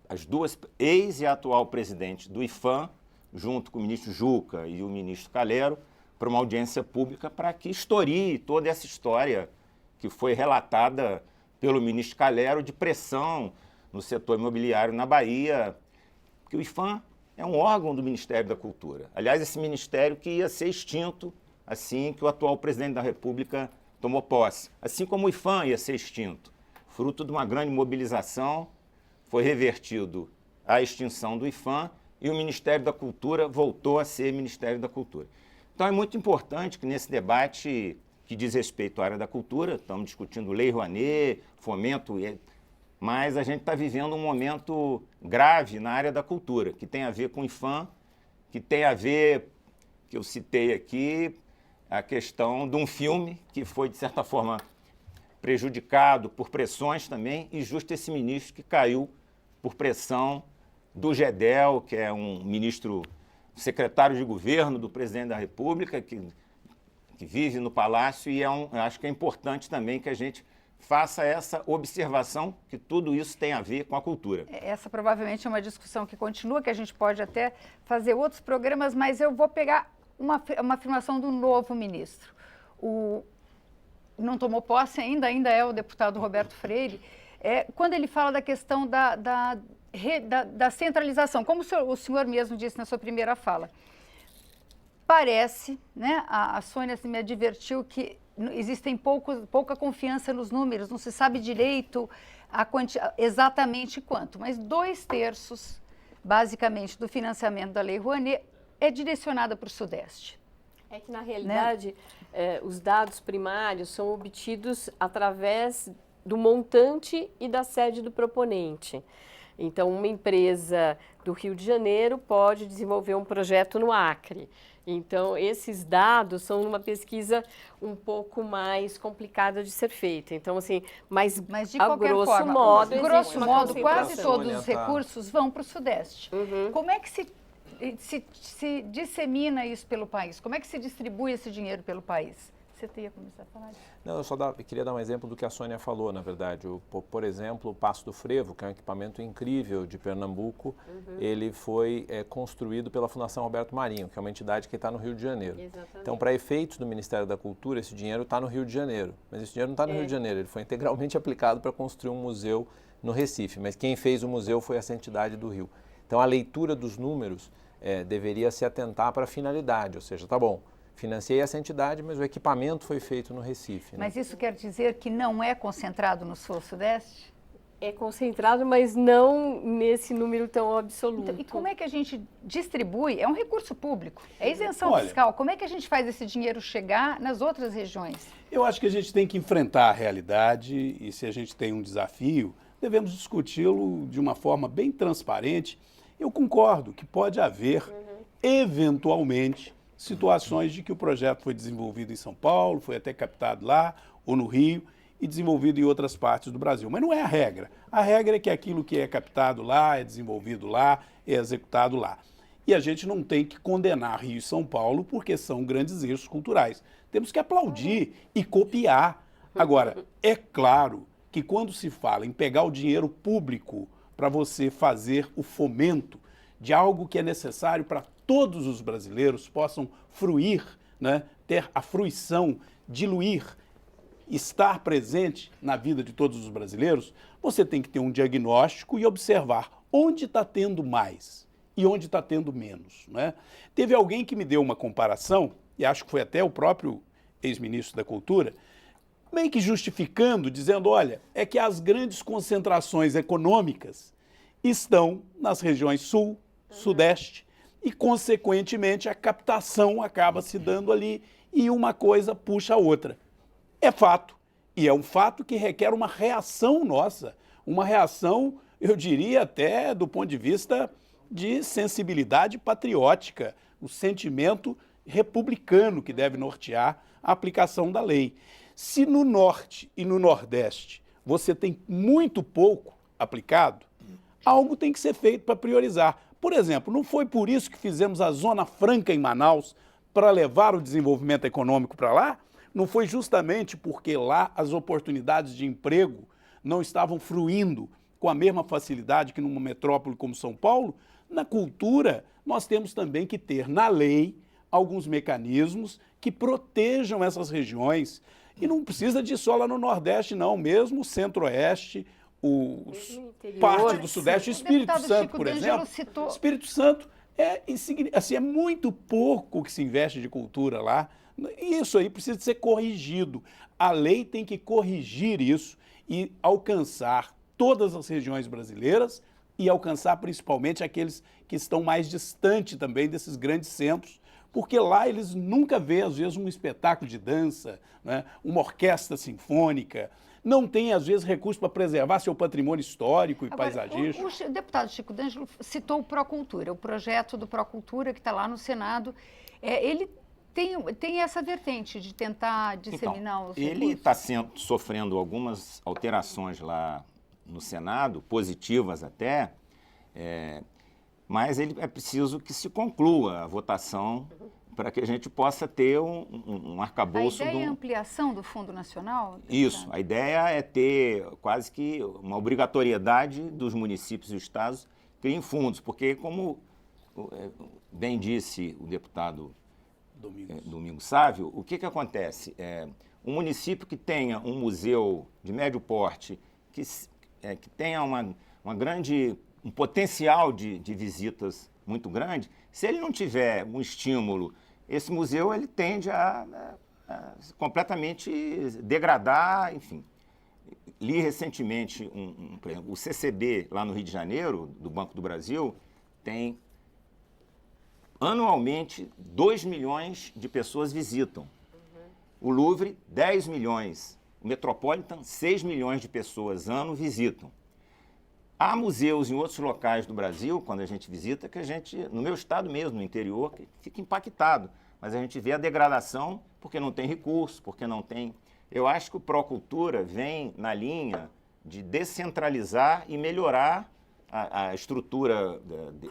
as duas ex e atual presidentes do IFAM, junto com o ministro Juca e o ministro Calero, para uma audiência pública para que historie toda essa história que foi relatada pelo ministro Calero de pressão no setor imobiliário na Bahia, que o IFAM é um órgão do Ministério da Cultura. Aliás, esse ministério que ia ser extinto assim que o atual presidente da República tomou posse, assim como o IFAM ia ser extinto. Fruto de uma grande mobilização, foi revertido a extinção do IFAM e o Ministério da Cultura voltou a ser Ministério da Cultura. Então é muito importante que nesse debate que diz respeito à área da cultura, estamos discutindo Lei Rouanet, fomento, mas a gente está vivendo um momento grave na área da cultura, que tem a ver com o IFAM, que tem a ver, que eu citei aqui, a questão de um filme que foi, de certa forma, prejudicado por pressões também, e justo esse ministro que caiu por pressão do Gedel, que é um ministro, secretário de governo do presidente da República, que vive no Palácio, e eu acho que é importante também que a gente faça essa observação, que tudo isso tem a ver com a cultura. Essa provavelmente é uma discussão que continua, que a gente pode até fazer outros programas, mas eu vou pegar uma afirmação do novo ministro. Não tomou posse ainda é o deputado Roberto Freire, quando ele fala da questão da centralização, como o senhor mesmo disse na sua primeira fala. Parece, né, a Sônia me advertiu que existem pouca confiança nos números, não se sabe direito exatamente quanto, mas 2/3, basicamente, do financiamento da Lei Rouanet é direcionada para o Sudeste. É que, na realidade, os dados primários são obtidos através do montante e da sede do proponente. Então, uma empresa do Rio de Janeiro pode desenvolver um projeto no Acre. Então, esses dados são uma pesquisa um pouco mais complicada de ser feita. Então, assim, mas de qualquer forma, grosso modo, quase todos os recursos vão para o Sudeste. Uhum. Como é que se dissemina isso pelo país? Como é que se distribui esse dinheiro pelo país? Você ia começar a falar disso. Não, eu queria dar um exemplo do que a Sônia falou, na verdade. Por exemplo, o Passo do Frevo, que é um equipamento incrível de Pernambuco, ele foi construído pela Fundação Roberto Marinho, que é uma entidade que está no Rio de Janeiro. Exatamente. Então, para efeitos do Ministério da Cultura, esse dinheiro está no Rio de Janeiro. Mas esse dinheiro não está no Rio de Janeiro, ele foi integralmente aplicado para construir um museu no Recife. Mas quem fez o museu foi essa entidade do Rio. Então, a leitura dos números deveria se atentar para a finalidade, ou seja, tá bom, financiei essa entidade, mas o equipamento foi feito no Recife. Né? Mas isso quer dizer que não é concentrado no Sul-Sudeste? É concentrado, mas não nesse número tão absoluto. Então, e como é que a gente distribui? É um recurso público, é isenção Olha, fiscal. Como é que a gente faz esse dinheiro chegar nas outras regiões? Eu acho que a gente tem que enfrentar a realidade e se a gente tem um desafio, devemos discuti-lo de uma forma bem transparente. Eu concordo que pode haver, eventualmente, situações de que o projeto foi desenvolvido em São Paulo, foi até captado lá ou no Rio e desenvolvido em outras partes do Brasil. Mas não é a regra. A regra é que aquilo que é captado lá, é desenvolvido lá, é executado lá. E a gente não tem que condenar Rio e São Paulo porque são grandes eixos culturais. Temos que aplaudir e copiar. Agora, é claro que quando se fala em pegar o dinheiro público para você fazer o fomento de algo que é necessário para todos os brasileiros possam fruir, né, ter a fruição, diluir, estar presente na vida de todos os brasileiros, você tem que ter um diagnóstico e observar onde está tendo mais e onde está tendo menos. Né? Teve alguém que me deu uma comparação, e acho que foi até o próprio ex-ministro da Cultura, meio que justificando, dizendo, olha, é que as grandes concentrações econômicas estão nas regiões sul, sudeste, e, consequentemente, a captação acaba se dando ali e uma coisa puxa a outra. É fato, e é um fato que requer uma reação nossa, uma reação, eu diria até do ponto de vista de sensibilidade patriótica, o sentimento republicano que deve nortear a aplicação da lei. Se no Norte e no Nordeste você tem muito pouco aplicado, algo tem que ser feito para priorizar. Por exemplo, não foi por isso que fizemos a Zona Franca em Manaus para levar o desenvolvimento econômico para lá? Não foi justamente porque lá as oportunidades de emprego não estavam fruindo com a mesma facilidade que numa metrópole como São Paulo? Na cultura, nós temos também que ter na lei alguns mecanismos que protejam essas regiões. E não precisa de só lá no Nordeste, não, mesmo o Centro-Oeste, parte do Sudeste, o Espírito Santo, por exemplo. Espírito Santo é muito pouco que se investe de cultura lá. E isso aí precisa ser corrigido. A lei tem que corrigir isso e alcançar todas as regiões brasileiras e alcançar principalmente aqueles que estão mais distantes também desses grandes centros, porque lá eles nunca vê, às vezes, um espetáculo de dança, né, uma orquestra sinfônica, não tem, às vezes, recursos para preservar seu patrimônio histórico e paisagístico. O deputado Chico D'Angelo citou o Procultura, o projeto do Procultura que está lá no Senado. Ele tem essa vertente de tentar disseminar os recursos? Ele está sofrendo algumas alterações lá no Senado, positivas até, mas é preciso que se conclua a votação para que a gente possa ter um arcabouço. A ideia é a ampliação do Fundo Nacional? Isso, a ideia é ter quase que uma obrigatoriedade dos municípios e estados criem fundos, porque como bem disse o deputado Domingos Sávio, o que acontece? Um município que tenha um museu de médio porte, que tenha um potencial de visitas muito grande, se ele não tiver um estímulo, esse museu ele tende a completamente degradar, enfim. Li recentemente, por exemplo, o CCB lá no Rio de Janeiro, do Banco do Brasil, tem anualmente 2 milhões de pessoas visitam. O Louvre, 10 milhões. O Metropolitan, 6 milhões de pessoas ano visitam. Há museus em outros locais do Brasil, quando a gente visita, que a gente, no meu estado mesmo, no interior, que fica impactado. Mas a gente vê a degradação porque não tem recurso, porque não tem... Eu acho que o Procultura vem na linha de descentralizar e melhorar a estrutura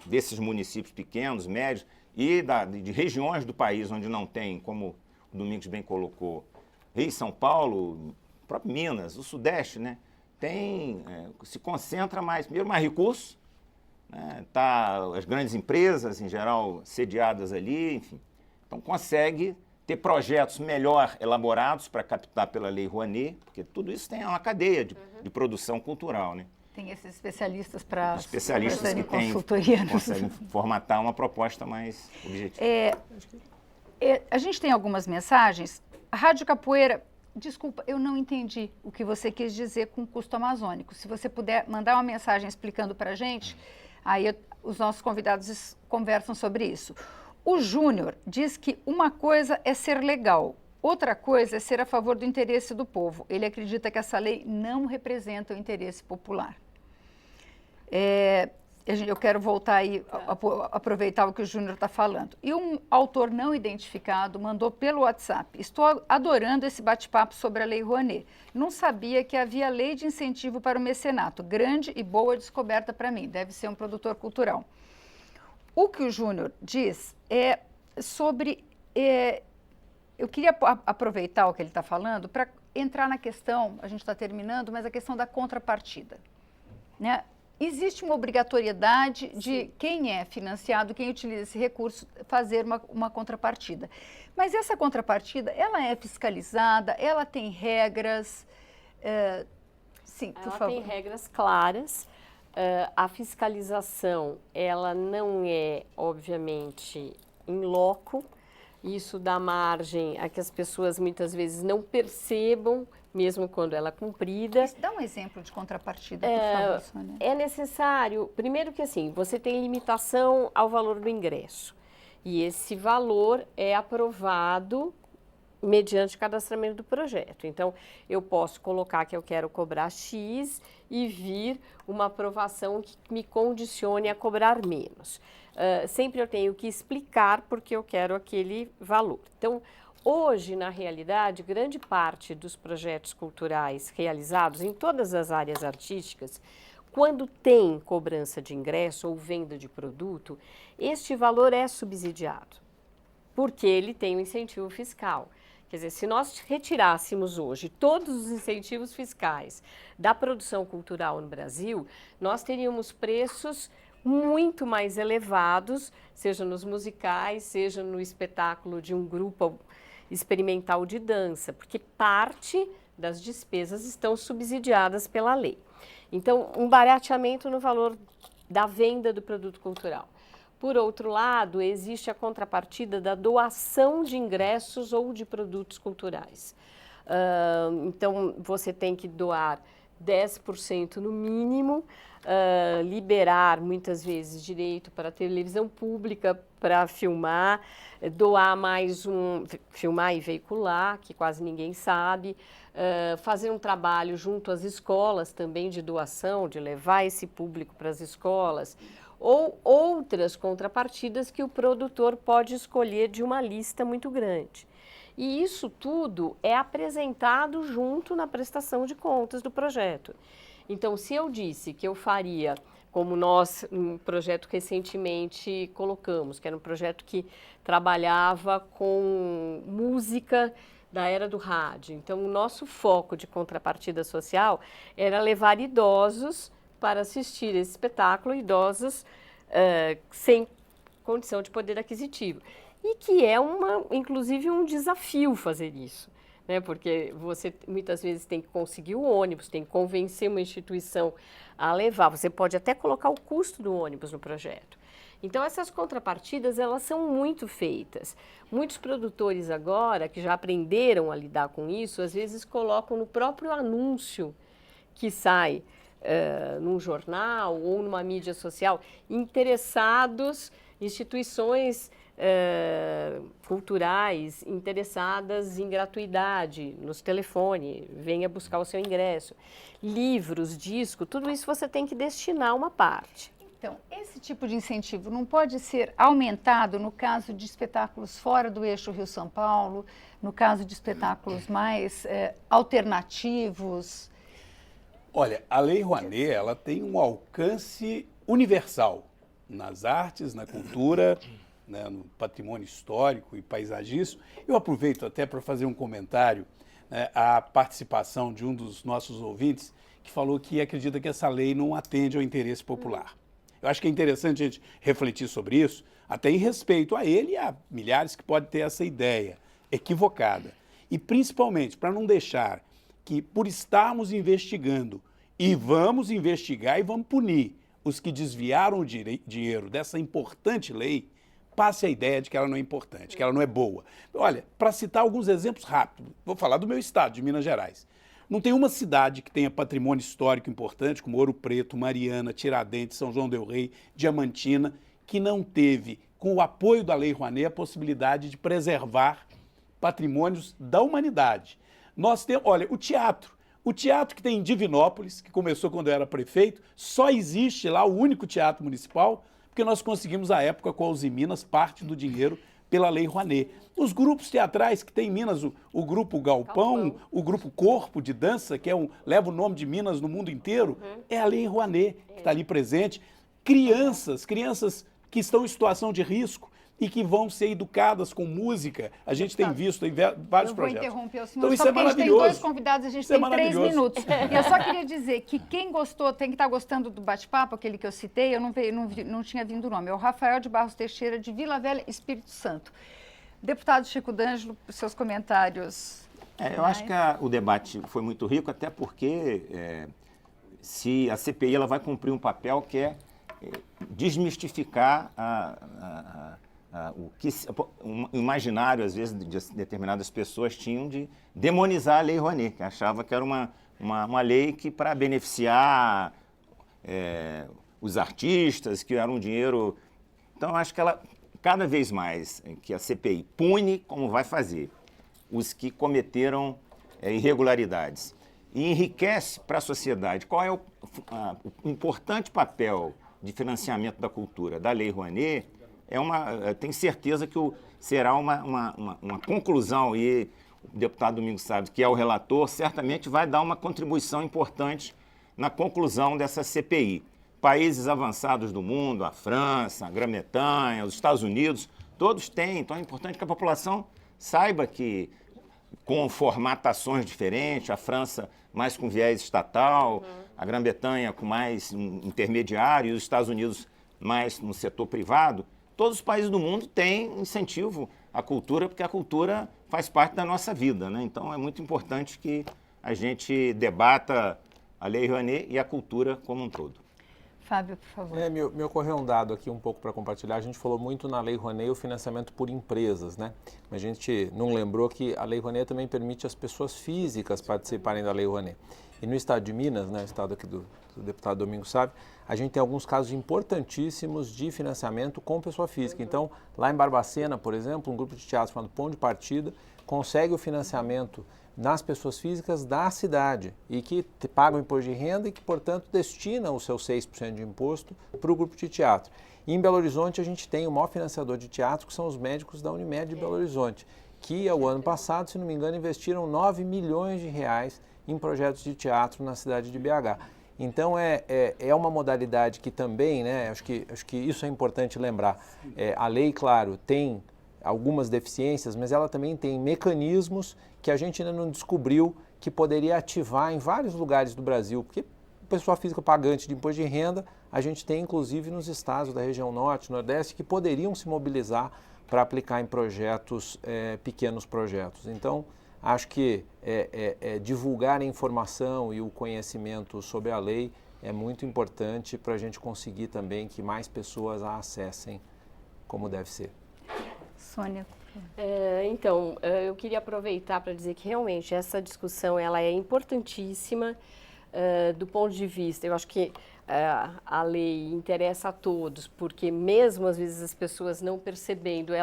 desses municípios pequenos, médios, e de regiões do país onde não tem, como o Domingos bem colocou, Rio, São Paulo, próprio Minas, o Sudeste, né, se concentra primeiro, mais recursos, né, as grandes empresas, em geral, sediadas ali, enfim. Então, consegue ter projetos melhor elaborados para captar pela Lei Rouanet, porque tudo isso tem uma cadeia de produção cultural, né? Tem esses especialistas para especialistas que conseguem formatar uma proposta mais objetiva. A gente tem algumas mensagens. A Rádio Capoeira, desculpa, eu não entendi o que você quis dizer com custo amazônico. Se você puder mandar uma mensagem explicando para a gente, aí os nossos convidados conversam sobre isso. O Júnior diz que uma coisa é ser legal, outra coisa é ser a favor do interesse do povo. Ele acredita que essa lei não representa o interesse popular. Eu quero voltar aí, aproveitar o que o Júnior está falando. E um autor não identificado mandou pelo WhatsApp: estou adorando esse bate-papo sobre a Lei Rouanet. Não sabia que havia lei de incentivo para o mecenato. Grande e boa descoberta para mim. Deve ser um produtor cultural. O que o Júnior diz é sobre... eu queria aproveitar o que ele está falando para entrar na questão, a gente está terminando, mas a questão da contrapartida, né? Existe uma obrigatoriedade de quem é financiado, quem utiliza esse recurso, fazer uma contrapartida. Mas essa contrapartida, ela é fiscalizada, ela tem regras? Sim, por favor. Ela tem regras claras. A fiscalização, ela não é, obviamente, in loco. Isso dá margem a que as pessoas muitas vezes não percebam, mesmo quando ela é cumprida. Mas dá um exemplo de contrapartida, por favor, Sônia. É necessário, primeiro que assim, você tem limitação ao valor do ingresso. E esse valor é aprovado mediante o cadastramento do projeto. Então, eu posso colocar que eu quero cobrar X e vir uma aprovação que me condicione a cobrar menos. Sempre eu tenho que explicar porque eu quero aquele valor. Então, hoje, na realidade, grande parte dos projetos culturais realizados em todas as áreas artísticas, quando tem cobrança de ingresso ou venda de produto, este valor é subsidiado, porque ele tem um incentivo fiscal. Quer dizer, se nós retirássemos hoje todos os incentivos fiscais da produção cultural no Brasil, nós teríamos preços muito mais elevados, seja nos musicais, seja no espetáculo de um grupo experimental de dança, porque parte das despesas estão subsidiadas pela lei. Então, um barateamento no valor da venda do produto cultural. Por outro lado, existe a contrapartida da doação de ingressos ou de produtos culturais. Então, você tem que doar 10% no mínimo, liberar muitas vezes direito para a televisão pública para filmar, doar filmar e veicular, que quase ninguém sabe, fazer um trabalho junto às escolas também de doação, de levar esse público para as escolas, ou outras contrapartidas que o produtor pode escolher de uma lista muito grande. E isso tudo é apresentado junto na prestação de contas do projeto. Então, se eu disse que eu faria, como nós, um projeto recentemente colocamos, que era um projeto que trabalhava com música da era do rádio. Então, o nosso foco de contrapartida social era levar idosos para assistir esse espetáculo, idosos sem condição de poder aquisitivo. E que é, inclusive, um desafio fazer isso, né? Porque você muitas vezes tem que conseguir o ônibus, tem que convencer uma instituição a levar. Você pode até colocar o custo do ônibus no projeto. Então, essas contrapartidas, elas são muito feitas. Muitos produtores agora, que já aprenderam a lidar com isso, às vezes colocam no próprio anúncio que sai num jornal ou numa mídia social, interessados, instituições culturais interessadas em gratuidade, nos telefones, venha buscar o seu ingresso. Livros, disco, tudo isso você tem que destinar uma parte. Então, esse tipo de incentivo não pode ser aumentado no caso de espetáculos fora do eixo Rio-São Paulo, no caso de espetáculos mais alternativos? Olha, a Lei Rouanet, ela tem um alcance universal nas artes, na cultura, né, no patrimônio histórico e paisagístico. Eu aproveito até para fazer um comentário a participação de um dos nossos ouvintes que falou que acredita que essa lei não atende ao interesse popular. Eu acho que é interessante a gente refletir sobre isso, até em respeito a ele e a milhares que podem ter essa ideia equivocada. E principalmente para não deixar que, por estarmos investigando, e vamos investigar e vamos punir os que desviaram o dinheiro dessa importante lei, passe a ideia de que ela não é importante, que ela não é boa. Olha, para citar alguns exemplos rápidos, vou falar do meu estado, de Minas Gerais. Não tem uma cidade que tenha patrimônio histórico importante, como Ouro Preto, Mariana, Tiradentes, São João del Rei, Diamantina, que não teve, com o apoio da Lei Rouanet, a possibilidade de preservar patrimônios da humanidade. Nós temos, olha, o teatro que tem em Divinópolis, que começou quando eu era prefeito, só existe lá o único teatro municipal, porque nós conseguimos, à época, com a Uzi Minas, parte do dinheiro pela Lei Rouanet. Os grupos teatrais que tem em Minas, o Grupo Galpão, o Grupo Corpo de Dança, que leva o nome de Minas no mundo inteiro, é a Lei Rouanet que está ali presente. Crianças que estão em situação de risco e que vão ser educadas com música. A gente tem visto em vários projetos. Eu vou interromper o senhor, então, isso só é porque a gente tem maravilhoso. dois convidados, a gente Isso é tem 3 maravilhoso. minutos. E eu só queria dizer que quem gostou, tem que estar gostando do bate-papo, aquele que eu citei, eu não tinha vindo o nome, é o Rafael de Barros Teixeira, de Vila Velha, Espírito Santo. Deputado Chico D'Angelo, seus comentários. Eu acho que o debate foi muito rico, até porque se a CPI ela vai cumprir um papel que é desmistificar o que um imaginário, às vezes, de determinadas pessoas tinham de demonizar a Lei Rouanet, que achava que era uma lei que, para beneficiar os artistas, que era um dinheiro... Então, eu acho que ela, cada vez mais, que a CPI pune, como vai fazer, os que cometeram irregularidades e enriquece para a sociedade. Qual é o importante papel de financiamento da cultura da Lei Rouanet? Tenho certeza que será uma conclusão, e o deputado Domingos Salles, que é o relator, certamente vai dar uma contribuição importante na conclusão dessa CPI. Países avançados do mundo, a França, a Grã-Bretanha, os Estados Unidos, todos têm. Então é importante que a população saiba que, com formatações diferentes, a França mais com viés estatal, a Grã-Bretanha com mais intermediário e os Estados Unidos mais no setor privado, todos os países do mundo têm incentivo à cultura, porque a cultura faz parte da nossa vida, né? Então é muito importante que a gente debata a Lei Rouanet e a cultura como um todo. Fábio, por favor. Me ocorreu um dado aqui um pouco para compartilhar. A gente falou muito na Lei Rouanet o financiamento por empresas, né? Mas a gente não lembrou que a Lei Rouanet também permite as pessoas físicas participarem da Lei Rouanet. E no estado de Minas, né, o estado aqui do deputado Domingos sabe, a gente tem alguns casos importantíssimos de financiamento com pessoa física. Então, lá em Barbacena, por exemplo, um grupo de teatro chamado Pão de Partida consegue o financiamento nas pessoas físicas da cidade e que pagam imposto de renda e que, portanto, destinam os seus 6% de imposto para o grupo de teatro. E em Belo Horizonte, a gente tem o maior financiador de teatro, que são os médicos da Unimed de Belo Horizonte, que, ao ano passado, se não me engano, investiram 9 milhões de reais em projetos de teatro na cidade de BH. Então, é uma modalidade que também, né, acho que isso é importante lembrar. A lei, claro, tem algumas deficiências, mas ela também tem mecanismos que a gente ainda não descobriu que poderia ativar em vários lugares do Brasil, porque pessoa física pagante de imposto de renda, a gente tem inclusive nos estados da região norte, nordeste, que poderiam se mobilizar para aplicar em projetos, pequenos projetos. Então, acho que divulgar a informação e o conhecimento sobre a lei é muito importante para a gente conseguir também que mais pessoas a acessem como deve ser. Sônia. Então, eu queria aproveitar para dizer que realmente essa discussão ela é importantíssima do ponto de vista, eu acho que a lei interessa a todos, porque mesmo às vezes as pessoas não percebendo,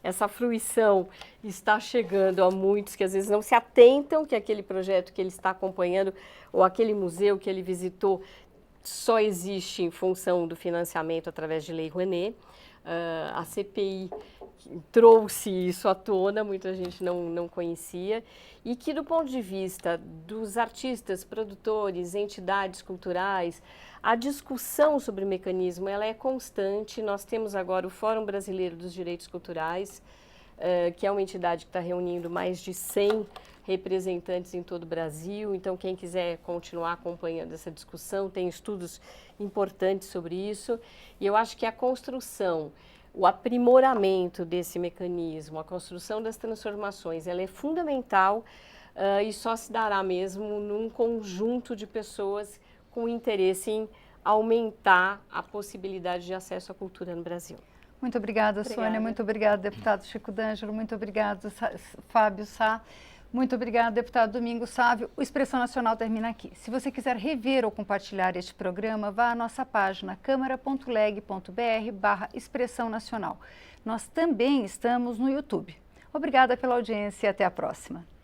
essa fruição está chegando a muitos que às vezes não se atentam que aquele projeto que ele está acompanhando ou aquele museu que ele visitou só existe em função do financiamento através de Lei Rouanet. A CPI trouxe isso à tona, muita gente não conhecia, e que do ponto de vista dos artistas, produtores, entidades culturais, a discussão sobre o mecanismo ela é constante. Nós temos agora o Fórum Brasileiro dos Direitos Culturais, que é uma entidade que está reunindo mais de 100 representantes em todo o Brasil. Então, quem quiser continuar acompanhando essa discussão, tem estudos importantes sobre isso. E eu acho que a construção, o aprimoramento desse mecanismo, a construção das transformações, ela é fundamental e só se dará mesmo num conjunto de pessoas com interesse em aumentar a possibilidade de acesso à cultura no Brasil. Muito obrigada, Sônia. Muito obrigada, deputado Chico D'Angelo. Muito obrigada, Fábio Sá. Muito obrigada, deputado Domingos Sávio. O Expressão Nacional termina aqui. Se você quiser rever ou compartilhar este programa, vá à nossa página câmara.leg.br/Expressão Nacional. Nós também estamos no YouTube. Obrigada pela audiência e até a próxima.